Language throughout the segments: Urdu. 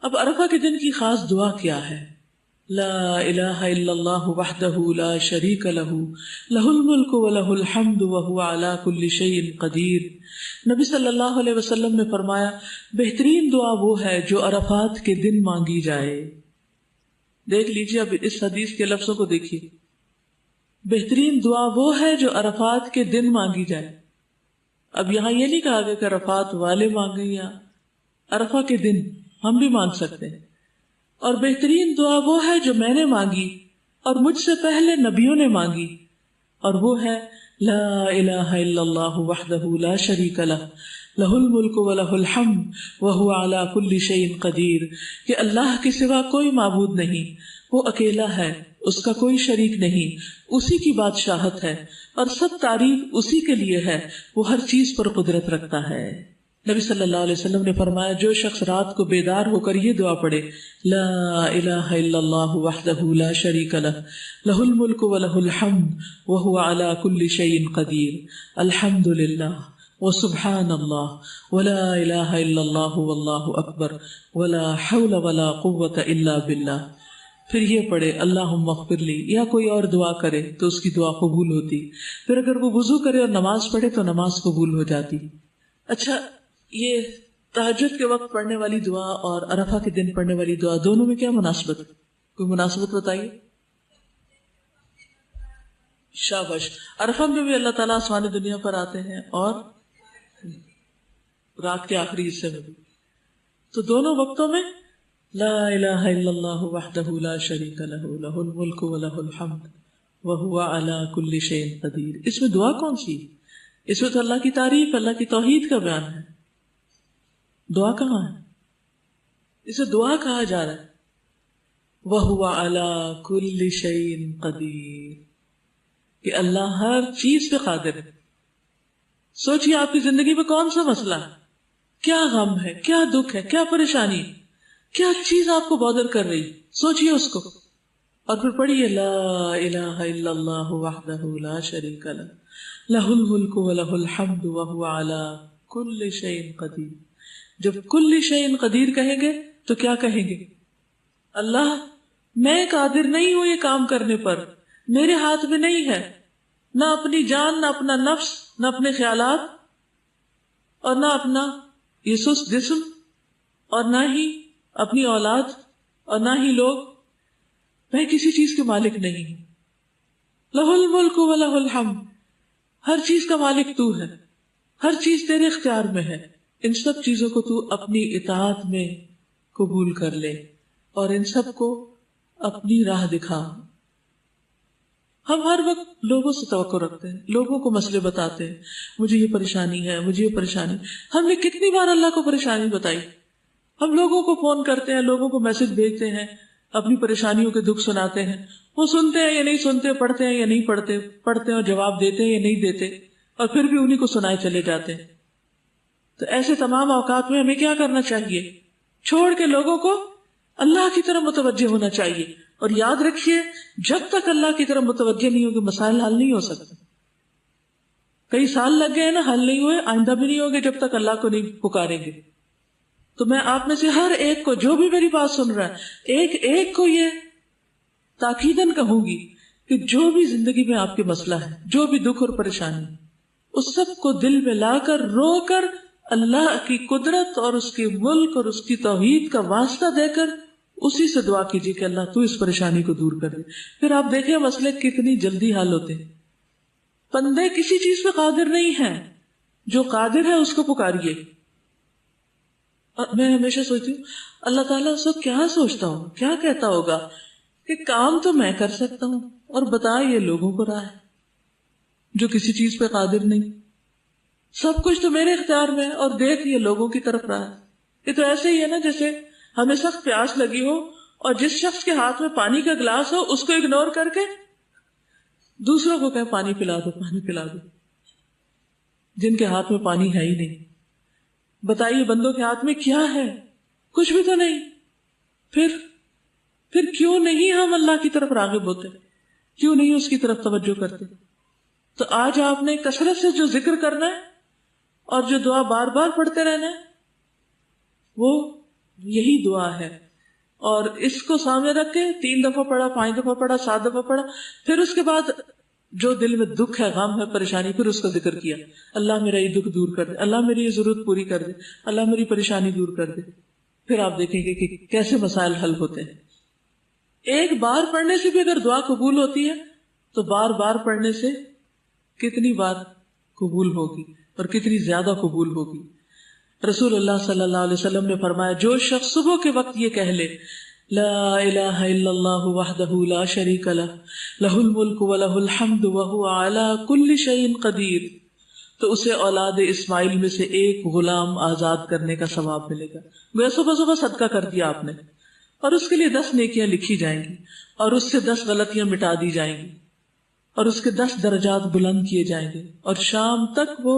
اب عرفہ کے دن کی خاص دعا کیا ہے؟ لا الہ الا اللہ وحدہ لا شریک لہ لہ الملک ولہ الحمد وہو علی کل شیء قدیر۔ نبی صلی اللہ علیہ وسلم نے فرمایا بہترین دعا وہ ہے جو عرفات کے دن مانگی جائے۔ دیکھ لیجیے اب اس حدیث کے لفظوں کو دیکھیے، بہترین دعا وہ ہے جو عرفات کے دن مانگی جائے۔ اب یہاں یہ نہیں کہا گیا کہ عرفات والے مانگیں، یا عرفہ کے دن ہم بھی مانگ سکتے ہیں۔ اور بہترین دعا وہ ہے جو میں نے مانگی اور مجھ سے پہلے نبیوں نے مانگی، اور وہ ہے لا الہ الا اللہ وحدہ لا شریک لہ لہ الملک ولہ الحمد وہو علی کل شیء قدیر، کہ اللہ کے سوا کوئی معبود نہیں، وہ اکیلا ہے، اس کا کوئی شریک نہیں، اسی کی بادشاہت ہے اور سب تعریف اسی کے لیے ہے، وہ ہر چیز پر قدرت رکھتا ہے۔ نبی صلی اللہ علیہ وسلم نے فرمایا جو شخص رات کو بیدار ہو کر یہ دعا پڑھے لا الہ الا اللہ وحدہ لا شریک لہ لہ الملک ولہ الحمد وہو علی کل شیء قدیر، الحمد للہ وسبحان اللہ ولا الہ الا اللہ واللہ اکبر ولا حول ولا قوة الا باللہ، پھر یہ پڑھے اللہم اغفر لی، یا کوئی اور دعا کرے تو اس کی دعا قبول ہوتی، پھر اگر وہ وضو کرے اور نماز پڑھے تو نماز قبول ہو جاتی۔ اچھا، یہ تہجد کے وقت پڑھنے والی دعا اور عرفہ کے دن پڑھنے والی دعا دونوں میں کیا مناسبت ہے؟ کوئی مناسبت بتائیے۔ شاباش، عرفہ میں بھی اللہ تعالیٰ آسمان دنیا پر آتے ہیں اور رات کے آخری حصے میں بھی، تو دونوں وقتوں میں لا الہ الا اللہ وحدہ لا شریک لہ لہ الملک ولہ الحمد وہو علی کل شیء قدیر۔ اس میں دعا کون سی؟ اس میں تو اللہ کی تعریف، اللہ کی توحید کا بیان ہے۔ دعا کہاں ہے؟ اسے دعا کہا جا رہا ہے وَهُوَ عَلَى كُلِّ شَيْءٍ قَدِيرٌ، کہ اللہ ہر چیز پہ قادر ہے۔ سوچئے آپ کی زندگی میں کون سا مسئلہ ہے، کیا غم ہے، کیا دکھ ہے، کیا پریشانی، کیا چیز آپ کو بادر کر رہی، سوچئے اس کو، اور پھر پڑھیے لا الہ الا اللہ وحدہ لا شریک لہ لہ الملک ولہ الحمد وہو علی کل شیء قدیر۔ جب کل شیء قدیر کہیں گے تو کیا کہیں گے؟ اللہ میں قادر نہیں ہوں یہ کام کرنے پر، میرے ہاتھ میں نہیں ہے، نہ اپنی جان، نہ اپنا نفس، نہ اپنے خیالات، اور نہ اپنا یہ سست جسم، اور نہ ہی اپنی اولاد، اور نہ ہی لوگ، میں کسی چیز کے مالک نہیں ہوں۔ لہ الملک ولہ الحمد، ہر چیز کا مالک تو ہے، ہر چیز تیرے اختیار میں ہے، ان سب چیزوں کو تو اپنی اطاعت میں قبول کر لے اور ان سب کو اپنی راہ دکھا۔ ہم ہر وقت لوگوں سے توقع رکھتے ہیں، لوگوں کو مسئلے بتاتے ہیں، مجھے یہ پریشانی ہے، مجھے یہ پریشانی۔ ہم نے کتنی بار اللہ کو پریشانی بتائی؟ ہم لوگوں کو فون کرتے ہیں، لوگوں کو میسج بھیجتے ہیں، اپنی پریشانیوں کے دکھ سناتے ہیں، وہ سنتے ہیں یا نہیں سنتے، پڑھتے ہیں یا نہیں پڑھتے، پڑھتے ہیں اور جواب دیتے ہیں یا نہیں دیتے، اور پھر بھی انہیں کو سنائے چلے جاتے ہیں۔ تو ایسے تمام اوقات میں ہمیں کیا کرنا چاہیے؟ چھوڑ کے لوگوں کو اللہ کی طرف متوجہ ہونا چاہیے، اور یاد رکھیے جب تک اللہ کی طرف متوجہ نہیں ہوگے مسائل حل نہیں ہو سکتے۔ کئی سال لگ گئے نا، حل نہیں ہوئے، آئندہ بھی نہیں ہوگے جب تک اللہ کو نہیں پکاریں گے۔ تو میں آپ میں سے ہر ایک کو، جو بھی میری بات سن رہا ہے، ایک ایک کو یہ تاکیداً کہوں گی کہ جو بھی زندگی میں آپ کے مسئلہ ہے، جو بھی دکھ اور پریشانی، اس سب کو دل میں لا کر، رو کر، اللہ کی قدرت اور اس کے ملک اور اس کی توحید کا واسطہ دے کر اسی سے دعا کیجیے کہ اللہ تو اس پریشانی کو دور کر دے۔ پھر آپ دیکھیں مسئلے کتنی جلدی حل ہوتے ہیں۔ بندے کسی چیز پہ قادر نہیں ہیں، جو قادر ہے اس کو پکاریے۔ اور میں ہمیشہ سوچتی ہوں اللہ تعالیٰ اس وقت کیا سوچتا ہوں، کیا کہتا ہوگا کہ کام تو میں کر سکتا ہوں اور بتا یہ لوگوں کو رہا ہے جو کسی چیز پہ قادر نہیں، سب کچھ تو میرے اختیار میں ہے اور دیکھ یہ لوگوں کی طرف رہا ہے۔ یہ تو ایسے ہی ہے نا جیسے ہمیں سخت پیاس لگی ہو اور جس شخص کے ہاتھ میں پانی کا گلاس ہو اس کو اگنور کر کے دوسروں کو کہے پانی پلا دو، پانی پلا دو، جن کے ہاتھ میں پانی ہے ہی نہیں۔ بتائیے بندوں کے ہاتھ میں کیا ہے؟ کچھ بھی تو نہیں۔ پھر کیوں نہیں ہم اللہ کی طرف راغب ہوتے؟ کیوں نہیں اس کی طرف توجہ کرتے؟ تو آج آپ نے کثرت سے جو ذکر کرنا ہے اور جو دعا بار بار پڑھتے رہنا ہے، وہ یہی دعا ہے. اور اس کو سامنے رکھ کے 3 دفعہ پڑھا، 5 دفعہ پڑھا، 7 دفعہ پڑھا. پھر اس کے بعد جو دل میں دکھ ہے، غم ہے، پریشانی، پھر اس کا ذکر کیا. اللہ میرا یہ دکھ دور کر دے، اللہ میری یہ ضرورت پوری کر دے، اللہ میری پریشانی دور کر دے. پھر آپ دیکھیں گے کہ کیسے مسائل حل ہوتے ہیں. ایک بار پڑھنے سے بھی اگر دعا قبول ہوتی ہے تو بار بار پڑھنے سے کتنی بار قبول ہوگی اور کتنی زیادہ قبول ہوگی. رسول اللہ صلی اللہ علیہ وسلم نے فرمایا جو شخص صبح کے وقت یہ کہہ لے لا الہ الا اللہ وحدہ لا شریک لہ لہ الملک ولہ الحمد وہو علی کل شیء قدیر، تو اسے اولاد اسماعیل میں سے ایک غلام آزاد کرنے کا ثواب ملے گا. گویا صبح صبح صدقہ کر دیا آپ نے، اور اس کے لیے 10 نیکیاں لکھی جائیں گی، اور اس سے 10 غلطیاں مٹا دی جائیں گی، اور اس کے 10 درجات بلند کیے جائیں گے، اور شام تک وہ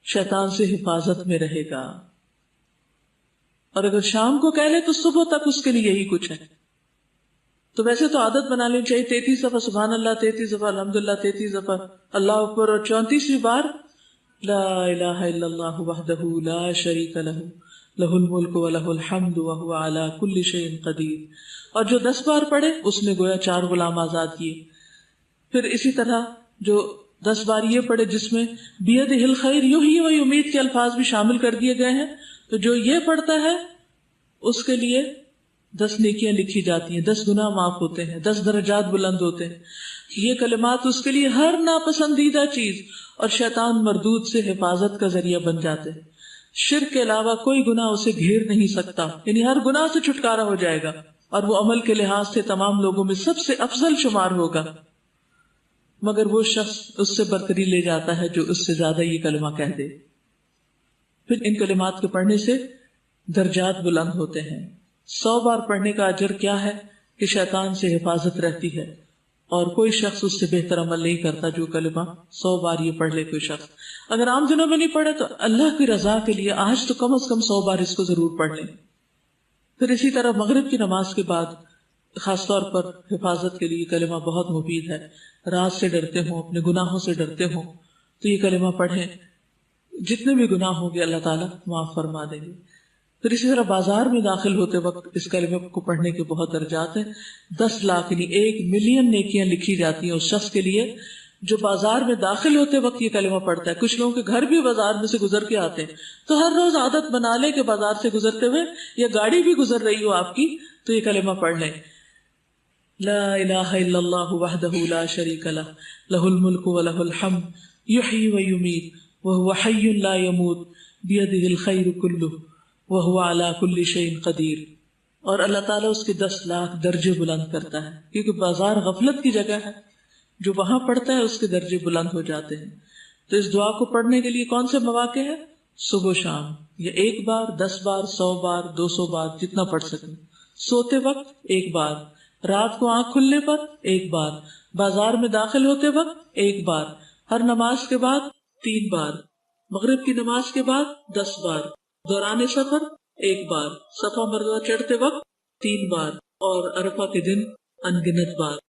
شیطان سے حفاظت میں رہے گا. اور اگر شام کو کہہ لے تو صبح تک اس کے لیے یہی کچھ ہے. تو ویسے تو عادت بنا لینی چاہیے 33 دفعہ سبحان اللہ، 33 دفعہ الحمدللہ، 33 دفعہ اللہ اکبر، اور 34ویں بار لا الہ الا اللہ وحدہ لا شریک لہ لہ الملک ولہ الحمد وہو علی کل شیء قدیر. اور جو 10 بار پڑھے اس نے گویا 4 غلام آزاد کیے. پھر اسی طرح جو 10 بار یہ پڑھے جس میں بیدہ الخیر یحیی و یمیت کے الفاظ بھی شامل کر دیے گئے ہیں، تو جو یہ پڑھتا ہے اس کے لیے 10 نیکیاں لکھی جاتی ہیں، 10 گناہ معاف ہوتے ہیں، 10 درجات بلند ہوتے ہیں. یہ کلمات اس کے لیے ہر ناپسندیدہ چیز اور شیطان مردود سے حفاظت کا ذریعہ بن جاتے ہیں. شرک کے علاوہ کوئی گناہ اسے گھیر نہیں سکتا، یعنی ہر گناہ سے چھٹکارا ہو جائے گا، اور وہ عمل کے لحاظ سے تمام لوگوں میں سب سے افضل شمار ہوگا. مگر وہ شخص اس سے برتری لے جاتا ہے جو اس سے زیادہ یہ کلمہ کہہ دے. پھر ان کلمات کے پڑھنے سے درجات بلند ہوتے ہیں. 100 بار پڑھنے کا اجر کیا ہے کہ شیطان سے حفاظت رہتی ہے، اور کوئی شخص اس سے بہتر عمل نہیں کرتا جو کلمہ 100 بار یہ پڑھ لے کوئی شخص. اگر عام دنوں میں نہیں پڑھے تو اللہ کی رضا کے لیے آج تو کم از کم 100 بار اس کو ضرور پڑھ لیں. پھر اسی طرح مغرب کی نماز کے بعد خاص طور پر حفاظت کے لیے کلمہ بہت مفید ہے. رات سے ڈرتے ہوں، اپنے گناہوں سے ڈرتے ہوں تو یہ کلمہ پڑھیں، جتنے بھی گناہ ہوں گے اللہ تعالیٰ معاف فرما دیں گے. پھر اسی طرح بازار میں داخل ہوتے وقت اس کلمے کو پڑھنے کے بہت درجات ہیں. 10 لاکھ یعنی 1 ملین نیکیاں لکھی جاتی ہیں اس شخص کے لیے جو بازار میں داخل ہوتے وقت یہ کلمہ پڑھتا ہے. کچھ لوگوں کے گھر بھی بازار میں سے گزر کے آتے ہیں، تو ہر روز عادت بنا لے کہ بازار سے گزرتے ہوئے یا گاڑی بھی گزر رہی ہو آپ کی تو یہ کلمہ پڑھ لیں. لا الہ الا اللہ وحدہ لا شریک لہ لہ الملک ولہ الحمد یحیی و یمیت وہو حی لا یموت بیدہ الخیر کلہ وہو علی کل شیء قدیر. اور اللہ تعالیٰ اس کے 10 لاکھ درجے بلند کرتا ہے، کیونکہ بازار غفلت کی جگہ ہے، جو وہاں پڑھتا ہے اس کے درجے بلند ہو جاتے ہیں. تو اس دعا کو پڑھنے کے لیے کون سے مواقع ہیں؟ صبح و شام، یا 1 بار، 10 بار، 100 بار، 200 بار، جتنا پڑھ سکیں. سوتے وقت 1 بار، رات کو آنکھ کھلنے پر 1 بار، بازار میں داخل ہوتے وقت 1 بار، ہر نماز کے بعد 3 بار، مغرب کی نماز کے بعد 10 بار، دوران سفر 1 بار، صفا مروہ چڑھتے وقت 3 بار، اور عرفہ کے دن ان گنت بار.